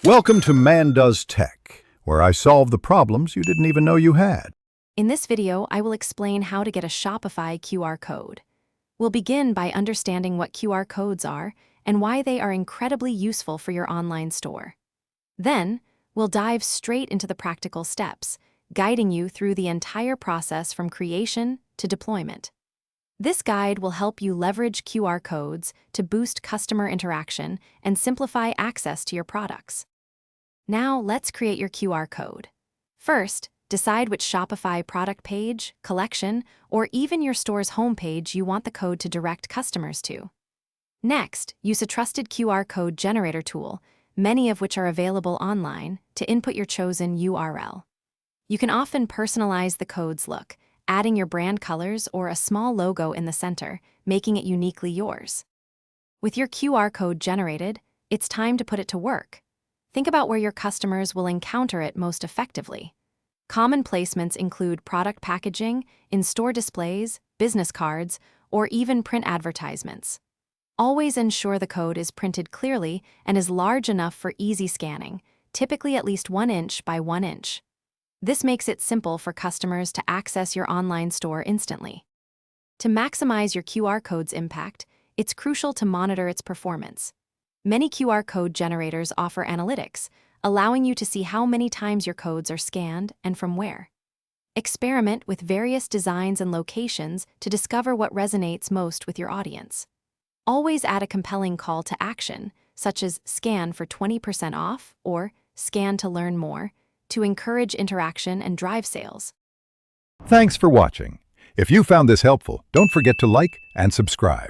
Welcome to Man Does Tech, where I solve the problems you didn't even know you had. In this video, I will explain how to get a Shopify QR code. We'll begin by understanding what QR codes are and why they are incredibly useful for your online store. Then, we'll dive straight into the practical steps, guiding you through the entire process from creation to deployment. This guide will help you leverage QR codes to boost customer interaction and simplify access to your products. Now, let's create your QR code. First, decide which Shopify product page, collection, or even your store's homepage you want the code to direct customers to. Next, use a trusted QR code generator tool, many of which are available online, to input your chosen URL. You can often personalize the code's look, adding your brand colors or a small logo in the center, making it uniquely yours. With your QR code generated, it's time to put it to work. Think about where your customers will encounter it most effectively. Common placements include product packaging, in-store displays, business cards, or even print advertisements. Always ensure the code is printed clearly and is large enough for easy scanning, typically at least 1 inch by 1 inch. This makes it simple for customers to access your online store instantly. To maximize your QR code's impact, it's crucial to monitor its performance. Many QR code generators offer analytics, allowing you to see how many times your codes are scanned and from where. Experiment with various designs and locations to discover what resonates most with your audience. Always add a compelling call to action, such as scan for 20% off or scan to learn more, to encourage interaction and drive sales. Thanks for watching. If you found this helpful, don't forget to like and subscribe.